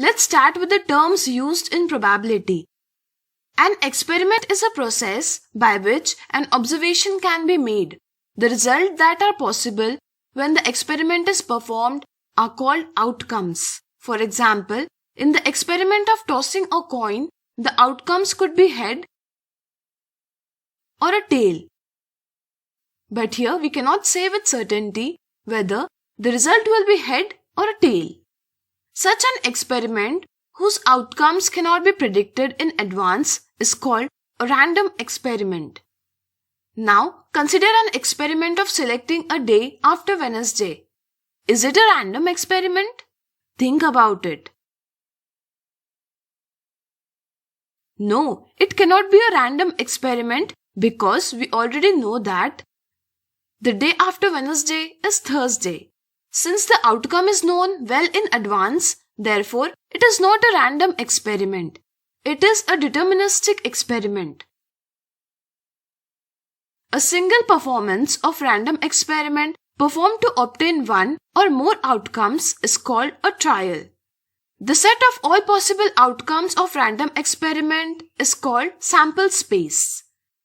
let's start with the terms used in probability. An experiment is a process by which an observation can be made. The results that are possible when the experiment is performed are called outcomes. For example, in the experiment of tossing a coin, the outcomes could be head or a tail. But here we cannot say with certainty whether the result will be head or a tail. Such an experiment whose outcomes cannot be predicted in advance is called a random experiment. Now, consider an experiment of selecting a day after Wednesday. Is it a random experiment? Think about it. No, it cannot be a random experiment because we already know that the day after Wednesday is Thursday. Since the outcome is known well in advance, therefore, it is not a random experiment. It is a deterministic experiment. A single performance of random experiment performed to obtain one or more outcomes is called a trial. The set of all possible outcomes of random experiment is called sample space.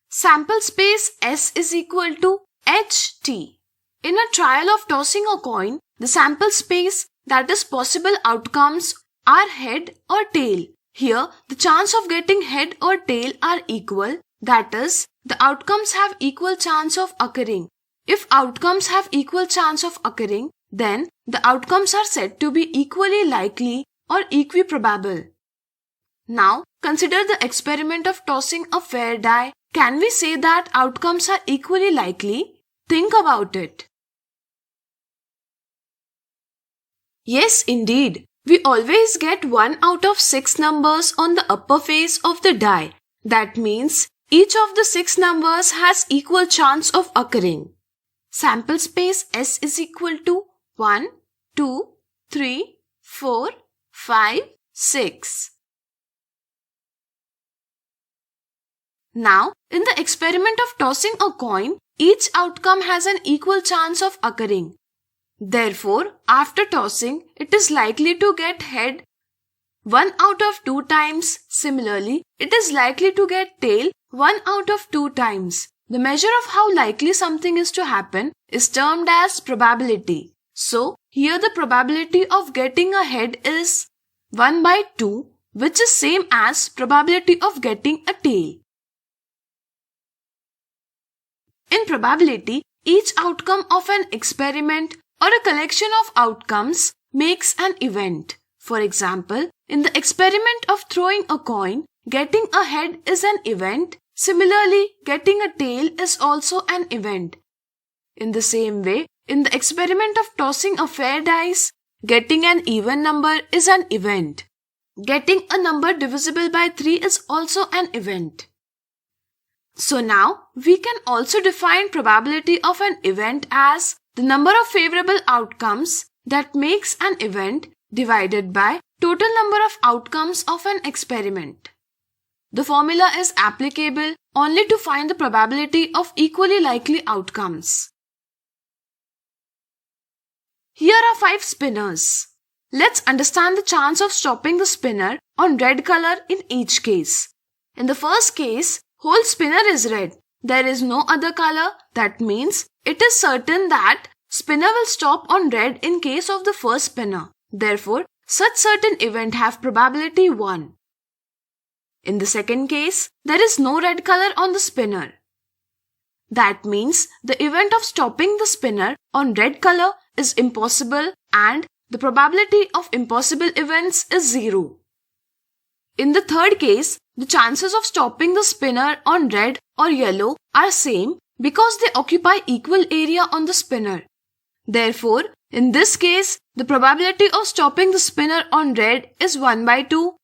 Sample space S is equal to HT. In a trial of tossing a coin, the sample space, that is possible outcomes, are head or tail. Here, the chance of getting head or tail are equal, that is, the outcomes have equal chance of occurring. If outcomes have equal chance of occurring, then the outcomes are said to be equally likely or equiprobable. Now, consider the experiment of tossing a fair die. Can we say that outcomes are equally likely? Think about it. Yes, indeed. We always get 1 out of 6 numbers on the upper face of the die. That means each of the 6 numbers has equal chance of occurring. Sample space S is equal to 1, 2, 3, 4, 5, 6. Now, in the experiment of tossing a coin, each outcome has an equal chance of occurring. Therefore, after tossing, it is likely to get head 1 out of 2 times. Similarly, it is likely to get tail 1 out of 2 times. The measure of how likely something is to happen is termed as probability. So, here the probability of getting a head is 1 by 2, which is same as probability of getting a tail. In probability, each outcome of an experiment or a collection of outcomes makes an event. For example, in the experiment of throwing a coin, getting a head is an event. Similarly, getting a tail is also an event. In the same way, in the experiment of tossing a fair dice, getting an even number is an event. Getting a number divisible by 3 is also an event. So now, we can also define probability of an event as the number of favorable outcomes that makes an event divided by total number of outcomes of an experiment. The formula is applicable only to find the probability of equally likely outcomes. Here are 5 spinners. Let's understand the chance of stopping the spinner on red color in each case. In the first case, whole spinner is red. There is no other color. That means it is certain that spinner will stop on red in case of the first spinner. Therefore, such certain event have probability 1. In the second case, there is no red color on the spinner. That means the event of stopping the spinner on red color is impossible and the probability of impossible events is 0. In the third case, the chances of stopping the spinner on red or yellow are same because they occupy equal area on the spinner. Therefore, in this case, the probability of stopping the spinner on red is 1 by 2.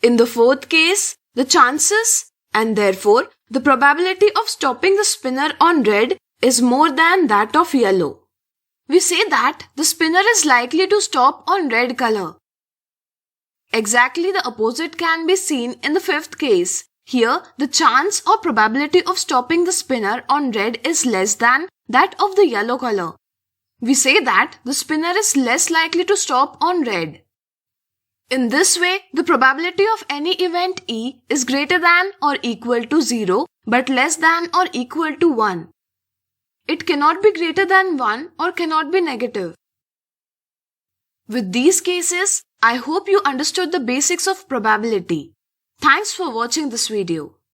In the fourth case, the chances and therefore the probability of stopping the spinner on red is more than that of yellow. We say that the spinner is likely to stop on red color. Exactly the opposite can be seen in the fifth case. Here, the chance or probability of stopping the spinner on red is less than that of the yellow color. We say that the spinner is less likely to stop on red. In this way, the probability of any event E is greater than or equal to 0 but less than or equal to 1. It cannot be greater than 1 or cannot be negative. With these cases, I hope you understood the basics of probability. Thanks for watching this video.